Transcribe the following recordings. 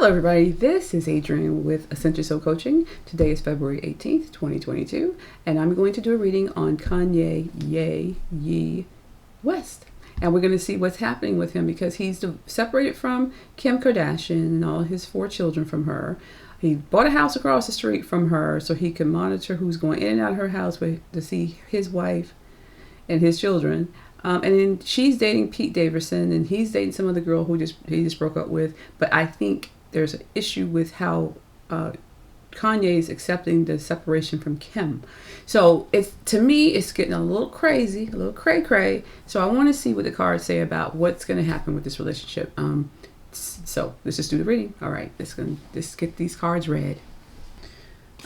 Hello everybody, this is Adrienne with Ascension Soul Coaching. Today is February 18th, 2022, and I'm going to do a reading on Kanye West. And we're going to see what's happening with him because he's separated from Kim Kardashian and all his 4 children from her. He bought a house across the street from her so he can monitor who's going in and out of her house to see his wife and his children. And then she's dating Pete Davidson, and he's dating some other girl who he just broke up with. But I think there's an issue with how Kanye is accepting the separation from Kim. So to me, it's getting a little crazy, a little cray-cray. So I want to see what the cards say about what's going to happen with this relationship. So let's just do the reading. All right, let's get these cards read.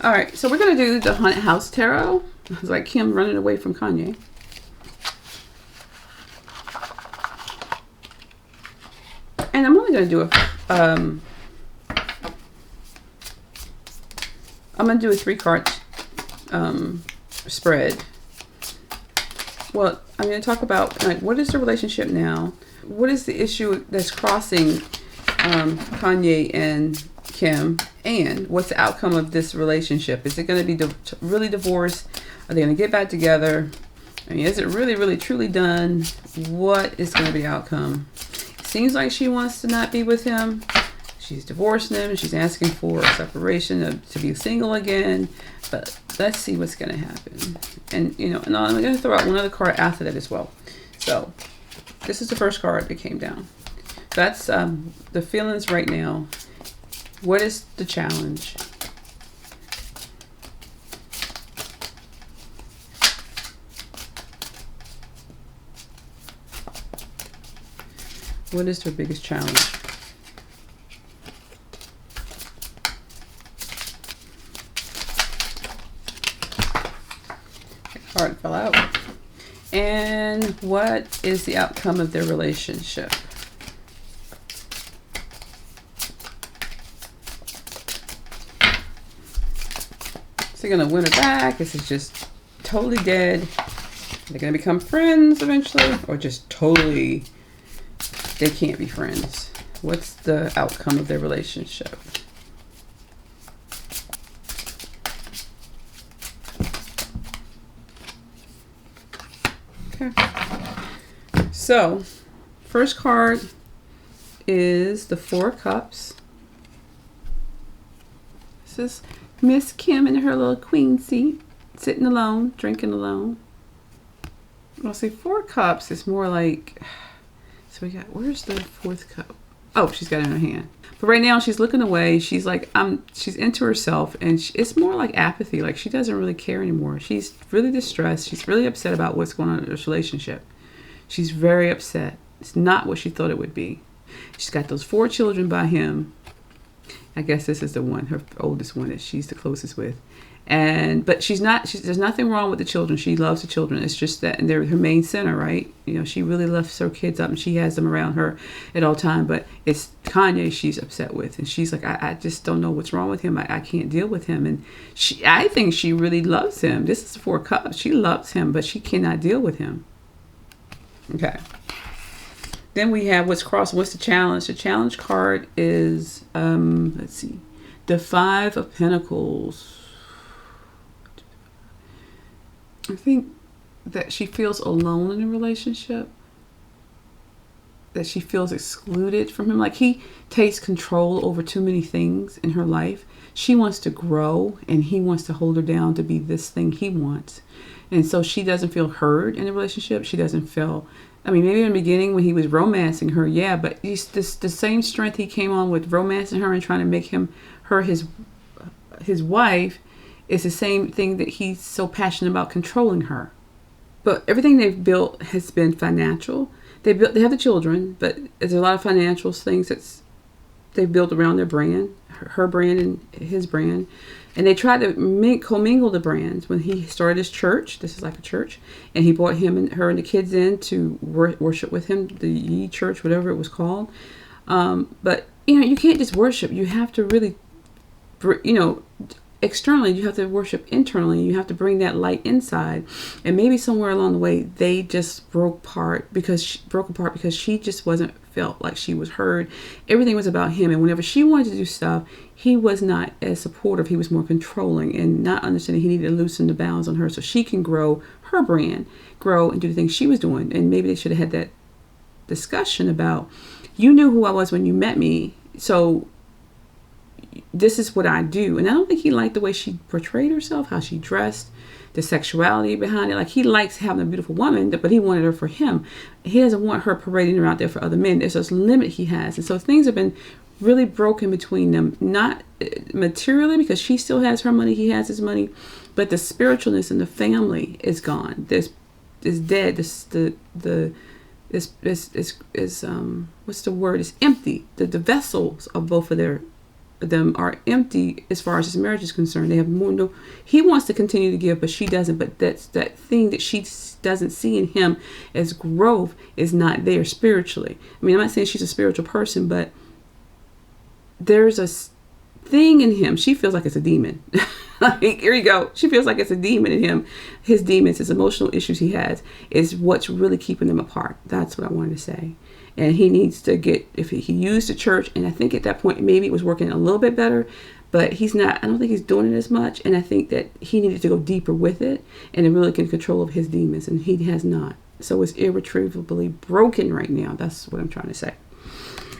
All right, so we're going to do the Haunted House Tarot. It's like Kim running away from Kanye. And I'm only going to do I'm going to do a 3-card spread. Well, I'm going to talk about what is the relationship now? What is the issue that's crossing Kanye and Kim? And what's the outcome of this relationship? Is it going to be really divorced? Are they going to get back together? I mean, is it really, really, truly done? What is going to be the outcome? Seems like she wants to not be with him. She's divorcing him. She's asking for a separation to be single again. But let's see what's going to happen. And and I'm going to throw out one other card after that as well. So this is the first card that came down. That's the feelings right now. What is the challenge? What is their biggest challenge? The card fell out. And what is the outcome of their relationship? Is he going to win it back? Is it just totally dead? Are they going to become friends eventually? Or just totally... they can't be friends? What's the outcome of their relationship? Okay. So, first card is the 4 of Cups. This is Miss Kim in her little queen seat, sitting alone, drinking alone. Well, see, 4 Cups is more like... so we got, where's the 4th cup? Oh, she's got it in her hand. But right now she's looking away. She's like, she's into herself, and it's more like apathy. Like she doesn't really care anymore. She's really distressed. She's really upset about what's going on in this relationship. She's very upset. It's not what she thought it would be. She's got those 4 children by him. I guess this is the one, her oldest one that she's the closest with. But there's nothing wrong with the children. She loves the children. It's just that, and they're her main center, right? She really lifts her kids up and she has them around her at all time. But it's Kanye she's upset with. And she's like, I just don't know what's wrong with him. I can't deal with him. And I think she really loves him. This is the 4 Cups. She loves him, but she cannot deal with him. Okay. Then we have what's the challenge? The challenge card is, let's see, the 5 of Pentacles. I think that she feels alone in a relationship, that she feels excluded from him. Like he takes control over too many things in her life. She wants to grow and he wants to hold her down to be this thing he wants. And so she doesn't feel heard in the relationship. She doesn't feel, maybe in the beginning when he was romancing her, yeah, but the same strength he came on with romancing her and trying to make her his wife, it's the same thing that he's so passionate about, controlling her. But everything they've built has been financial. They have the children, but there's a lot of financial things they've built around their brand, her brand and his brand. And they tried to commingle the brands. When he started his church, this is like a church, and he brought her and the kids in to worship with him, the Ye Church, whatever it was called. But you can't just worship. You have to really, externally, you have to worship internally. You have to bring that light inside. And maybe somewhere along the way, they just broke apart because she just wasn't felt like she was heard. Everything was about him. And whenever she wanted to do stuff, he was not as supportive. He was more controlling and not understanding he needed to loosen the bounds on her so she can grow her brand, grow and do the things she was doing. And maybe they should have had that discussion about, you knew who I was when you met me, so this is what I do. And I don't think he liked the way she portrayed herself, how she dressed, the sexuality behind it. Like, he likes having a beautiful woman, but he wanted her for him. He doesn't want her parading her out there for other men. There's this limit he has. And so things have been really broken between them, not materially because she still has her money, he has his money, but the spiritualness in the family is gone. This is dead. What's the word? It's empty. The vessels of both of them are empty as far as his marriage is concerned. They have more. No, he wants to continue to give, but she doesn't. But that thing that she doesn't see in him as growth is not there spiritually. I mean, I'm not saying she's a spiritual person, but there's a thing in him. She feels like it's a demon. Like, here you go. She feels like it's a demon in him. His demons, his emotional issues he has, is what's really keeping them apart. That's what I wanted to say. And he needs to get, if he used the church, and I think at that point maybe it was working a little bit better, but he's not, I don't think he's doing it as much. And I think that he needed to go deeper with it and to really get control of his demons, and he has not. So it's irretrievably broken right now. That's what I'm trying to say.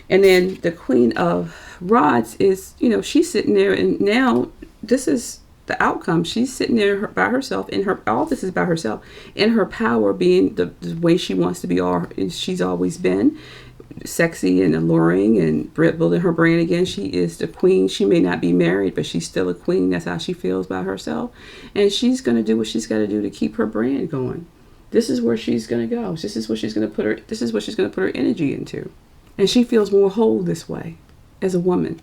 And then the Queen of Rods is, she's sitting there, and now this is the outcome. She's sitting there by herself, all this is by herself, in her power, being the way she wants to be, she's always been, sexy and alluring and building her brand again. She is the queen. She may not be married, but she's still a queen. That's how she feels about herself. And she's going to do what she's got to do to keep her brand going. This is where she's going to go. This is what she's going to put her energy into. And she feels more whole this way as a woman,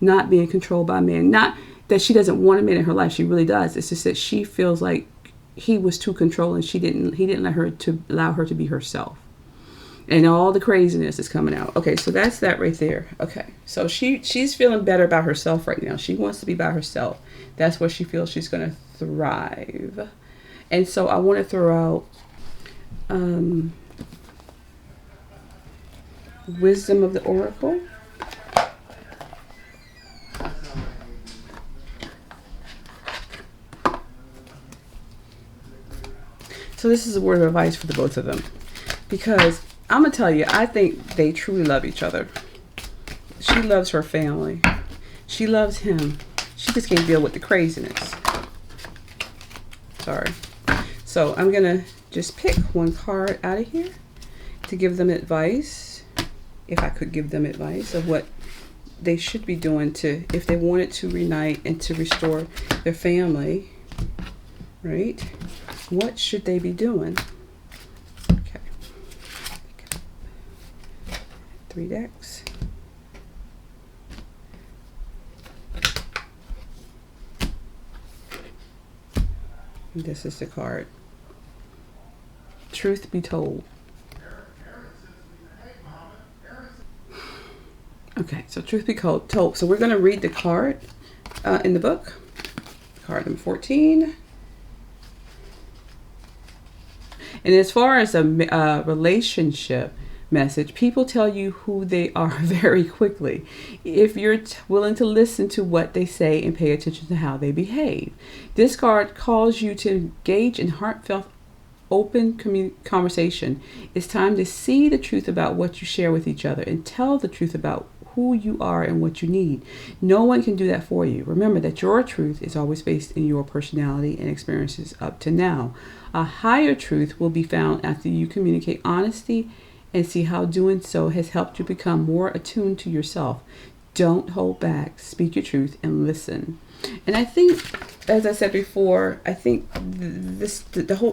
not being controlled by men. Not that she doesn't want a man in her life. She really does. It's just that she feels like he was too controlling. He didn't allow her to be herself. And all the craziness is coming out. Okay, so that's that right there. Okay, so she's feeling better about herself right now. She wants to be by herself. That's where she feels she's going to thrive. And so I want to throw out Wisdom of the Oracle. So this is a word of advice for the both of them, because I'm going to tell you, I think they truly love each other. She loves her family. She loves him. She just can't deal with the craziness. Sorry. So I'm going to just pick one card out of here to give them advice, if I could give them advice of what they should be doing if they wanted to reunite and to restore their family, right? What should they be doing? Okay. 3 decks. And this is the card. Truth be told. Okay, so truth be told. So we're going to read the card in the book. Card number 14. And as far as a relationship message, people tell you who they are very quickly if you're willing to listen to what they say and pay attention to how they behave. This card calls you to engage in heartfelt, open conversation. It's time to see the truth about what you share with each other and tell the truth about who you are and what you need. No one can do that for you. Remember that your truth is always based in your personality and experiences up to now. A higher truth will be found after you communicate honesty and see how doing so has helped you become more attuned to yourself. Don't hold back. Speak your truth and listen. And I think, as I said before, I think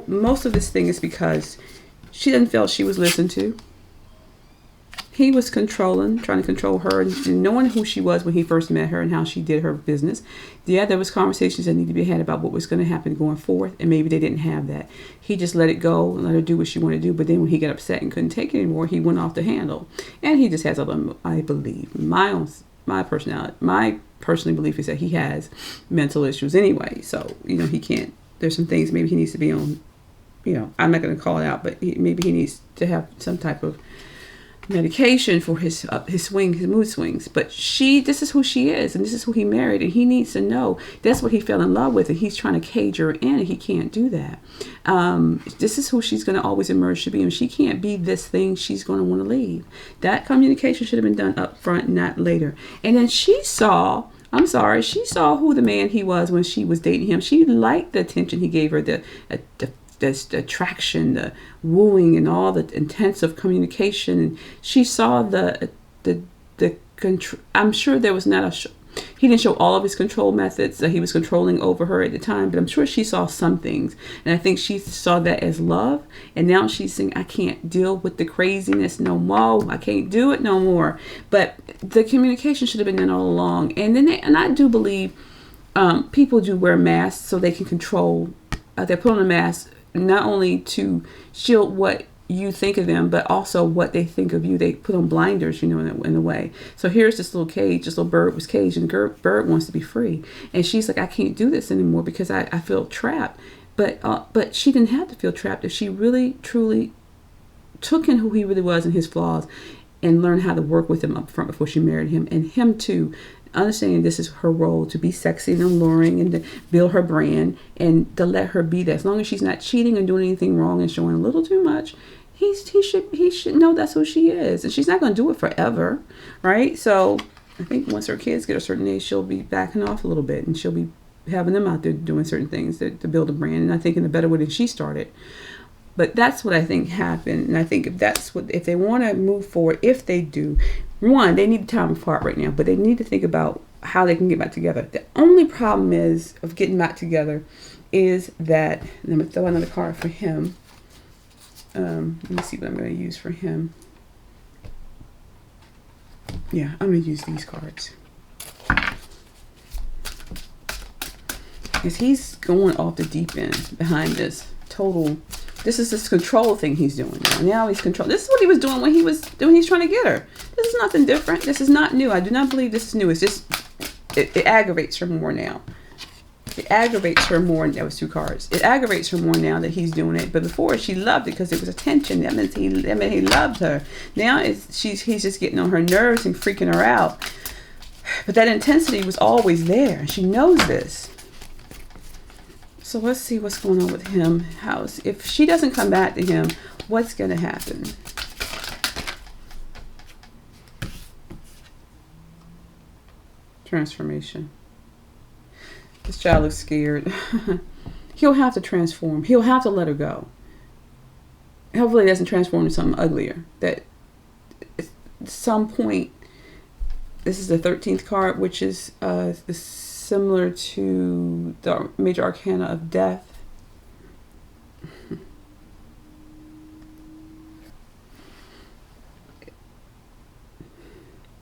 most of this thing is because she didn't feel she was listened to. He was trying to control her, and knowing who she was when he first met her and how she did her business. Yeah, there was conversations that needed to be had about what was going to happen going forth, and maybe they didn't have that. He just let it go and let her do what she wanted to do, but then when he got upset and couldn't take it anymore, he went off the handle. And he just has I believe, my personal belief is that he has mental issues anyway, so, he can't, there's some things maybe he needs to be on, I'm not going to call it out, but maybe he needs to have some type of medication for his mood swings. But this is who she is, and this is who he married, and he needs to know that's what he fell in love with, and he's trying to cage her in, and he can't do that. This is who she's going to always emerge to be, and she can't be this thing. She's going to want to leave. That communication should have been done up front, not later. And then she saw who the man he was when she was dating him. She liked the attention he gave her, the attraction, the wooing, and all the intensive communication. And she saw the control. I'm sure there was not he didn't show all of his control methods that he was controlling over her at the time, but I'm sure she saw some things. And I think she saw that as love. And now she's saying, I can't deal with the craziness no more. I can't do it no more. But the communication should have been done all along. And then I do believe people do wear masks so they can control. They put on a mask not only to shield what you think of them, but also what they think of you. They put on blinders, in a way. So here's this little cage. This little bird was caged, and bird wants to be free. And she's like, I can't do this anymore because I feel trapped. But she didn't have to feel trapped if she really, truly took in who he really was and his flaws, and learned how to work with him up front before she married him. And him too, understanding this is her role, to be sexy and alluring and to build her brand and to let her be that. As long as she's not cheating and doing anything wrong and showing a little too much, he should know that's who she is. And she's not going to do it forever, right? So I think once her kids get a certain age, she'll be backing off a little bit, and she'll be having them out there doing certain things to build a brand, and I think in a better way than she started. But that's what I think happened. And I think if they want to move forward, if they do, one, they need time apart right now, but they need to think about how they can get back together. The only problem of getting back together is that, and I'm going to throw another card for him. Let me see what I'm going to use for him. Yeah, I'm going to use these cards. Because he's going off the deep end behind this total. This is this control thing he's doing now. Now he's control. This is what he was doing when he's trying to get her. This is nothing different. This is not new. I do not believe this is new. It's just, it aggravates her more now. It aggravates her more. That was 2 cards. It aggravates her more now that he's doing it. But before, she loved it because it was attention. That meant he loved her. Now he's just getting on her nerves and freaking her out. But that intensity was always there. She knows this. So let's see what's going on with him. If she doesn't come back to him, what's going to happen? Transformation. This child looks scared. He'll have to transform. He'll have to let her go. Hopefully it doesn't transform into something uglier. That at some point, this is the 13th card, which is similar to the major arcana of death.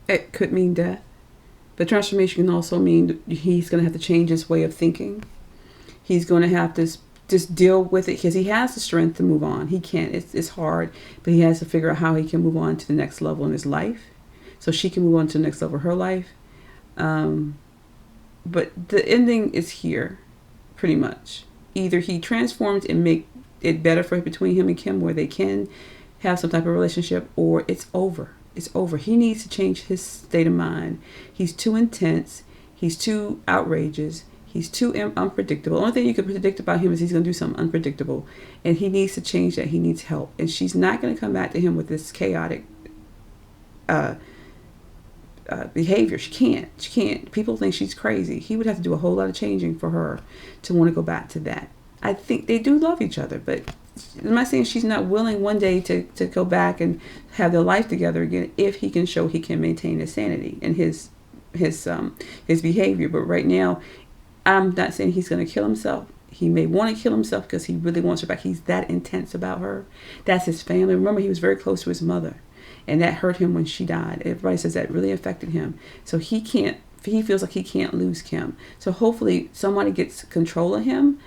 It could mean death. But transformation can also mean he's going to have to change his way of thinking. He's going to have to just deal with it because he has the strength to move on. He can't. It's hard, but he has to figure out how he can move on to the next level in his life, so she can move on to the next level of her life. But the ending is here, pretty much. Either he transforms and make it better for between him and Kim, where they can have some type of relationship, or it's over. It's over. He needs to change his state of mind. He's too intense. He's too outrageous. He's too unpredictable. The only thing you can predict about him is he's going to do something unpredictable. And he needs to change that. He needs help. And she's not going to come back to him with this chaotic behavior. She can't. People think she's crazy. He would have to do a whole lot of changing for her to want to go back to that. I think they do love each other, but I'm not saying she's not willing one day to go back and have their life together again if he can show he can maintain his sanity and his behavior. But right now, I'm not saying he's going to kill himself. He may want to kill himself because he really wants her back. He's that intense about her. That's his family. Remember, he was very close to his mother, and that hurt him when she died. Everybody says that really affected him. So he feels like he can't lose Kim. So hopefully somebody gets control of him,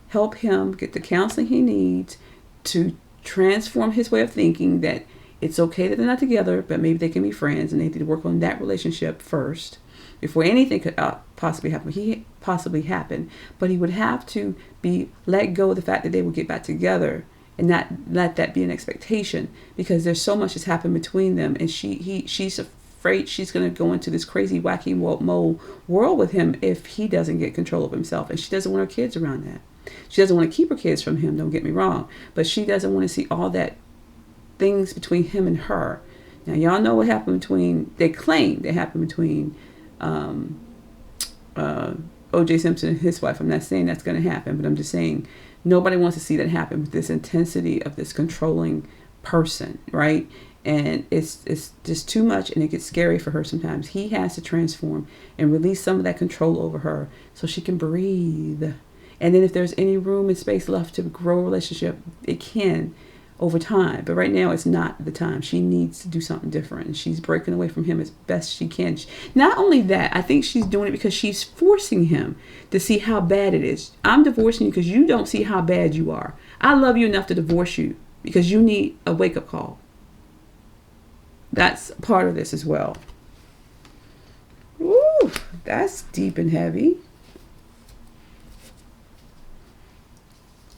help him get the counseling he needs to transform his way of thinking, that it's okay that they're not together, but maybe they can be friends, and they need to work on that relationship first before anything could possibly happen. But he would have to be let go of the fact that they would get back together and not let that be an expectation, because there's so much that's happened between them, and she's afraid she's going to go into this crazy wacky mole world with him if he doesn't get control of himself, and she doesn't want her kids around that. She doesn't want to keep her kids from him, don't get me wrong, but she doesn't want to see all that things between him and her. Now, y'all know what happened between, they claim that happened between O.J. Simpson and his wife. I'm not saying that's going to happen, but I'm just saying nobody wants to see that happen with this intensity of this controlling person, right? And it's just too much, and it gets scary for her sometimes. He has to transform and release some of that control over her so she can breathe. And then if there's any room and space left to grow a relationship, it can over time. But right now, it's not the time. She needs to do something different. And she's breaking away from him as best she can. Not only that, I think she's doing it because she's forcing him to see how bad it is. I'm divorcing you because you don't see how bad you are. I love you enough to divorce you because you need a wake-up call. That's part of this as well. Ooh, that's deep and heavy.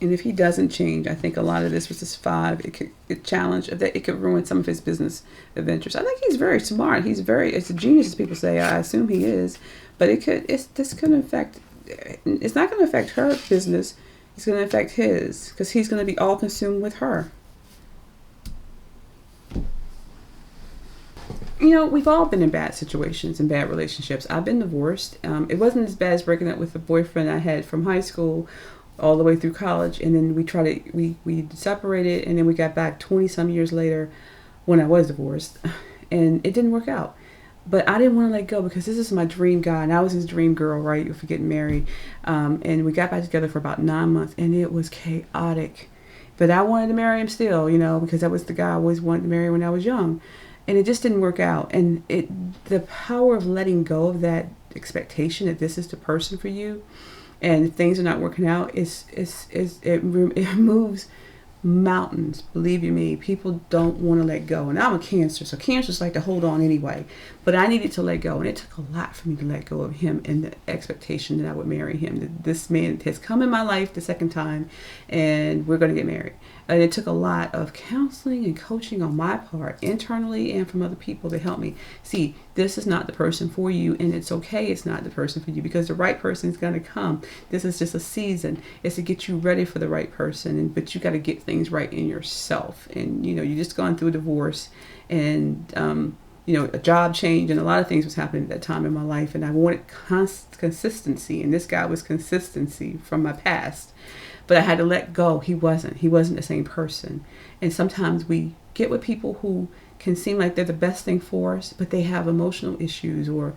And if he doesn't change, I think a lot of this was this 5. It could ruin some of his business adventures. I think he's very smart. It's a genius, as people say. I assume he is, but it's not going to affect her business. It's going to affect his, because he's going to be all consumed with her. You know, we've all been in bad situations and bad relationships. I've been divorced. It wasn't as bad as breaking up with the boyfriend I had from high school all the way through college, and then we separated, and then we got back 20 some years later when I was divorced, and it didn't work out. But I didn't want to let go because this is my dream guy, and I was his dream girl, right? If we're getting married, and we got back together for about 9 months, and it was chaotic. But I wanted to marry him still, you know, because that was the guy I always wanted to marry when I was young, and it just didn't work out. And the power of letting go of that expectation that this is the person for you, and if things are not working out, it moves mountains. Believe you me, people don't want to let go. And I'm a Cancer, so Cancers like to hold on anyway. But I needed to let go, and it took a lot for me to let go of him and the expectation that I would marry him. This man has come in my life the second time, and we're going to get married. And it took a lot of counseling and coaching on my part, internally and from other people, to help me see this is not the person for you, and it's okay it's not the person for you, because the right person is going to come. This is just a season. It's to get you ready for the right person, but you got to get things right in yourself. And you know, you just gone through a divorce, and you know, a job change, and a lot of things was happening at that time in my life, and I wanted consistency, and this guy was consistency from my past. But I had to let go. He wasn't the same person. And sometimes we get with people who can seem like they're the best thing for us, but they have emotional issues or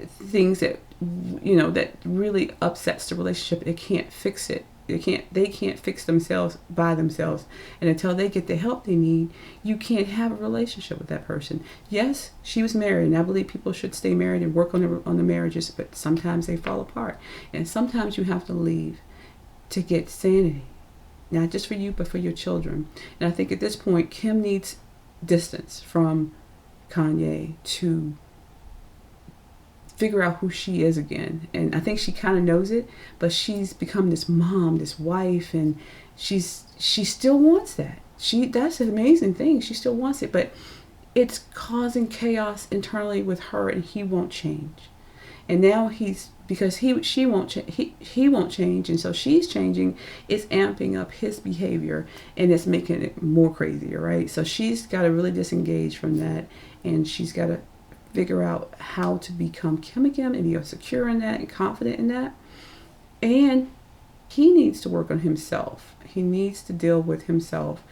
things that, you know, that really upsets the relationship. They can't fix it. They can't fix themselves by themselves. And until they get the help they need, you can't have a relationship with that person. Yes, she was married, and I believe people should stay married and work on the marriages, but sometimes they fall apart. And sometimes you have to leave to get sanity, not just for you, but for your children. And I think at this point, Kim needs distance from Kanye to figure out who she is again. And I think she kind of knows it, but she's become this mom, this wife, and she still wants that. That's an amazing thing. She still wants it, but it's causing chaos internally with her, and he won't change. And now because he won't change, and so she's changing. It's amping up his behavior, and it's making it more crazier, right? So she's got to really disengage from that, and she's got to figure out how to become Kim again and be secure in that and confident in that. And he needs to work on himself. He needs to deal with himself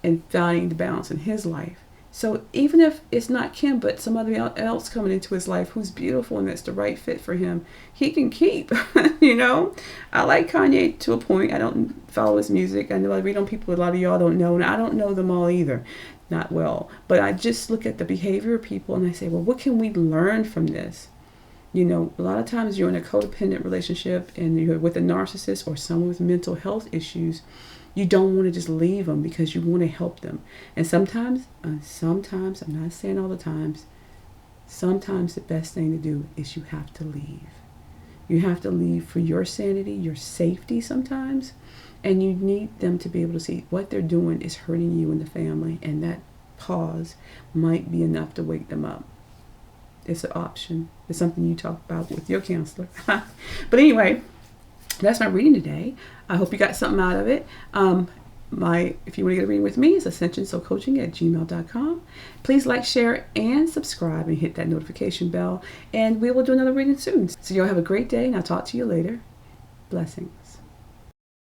and finding the balance in his life. So even if it's not Kim, but somebody else coming into his life who's beautiful and that's the right fit for him, he can keep. You know, I like Kanye to a point. I don't follow his music. I know I read on people a lot of y'all don't know, and I don't know them all either, not well. But I just look at the behavior of people and I say, well, what can we learn from this? You know, a lot of times you're in a codependent relationship and you're with a narcissist or someone with mental health issues. You don't want to just leave them because you want to help them. And sometimes, I'm not saying all the times, sometimes the best thing to do is you have to leave. You have to leave for your sanity, your safety sometimes. And you need them to be able to see what they're doing is hurting you and the family, and that pause might be enough to wake them up. It's an option. It's something you talk about with your counselor. But anyway, that's my reading today. I hope you got something out of it. If you want to get a reading with me, it's ascensionsoulcoaching@gmail.com. Please like, share, and subscribe, and hit that notification bell. And we will do another reading soon. So you'll have a great day, and I'll talk to you later. Blessings.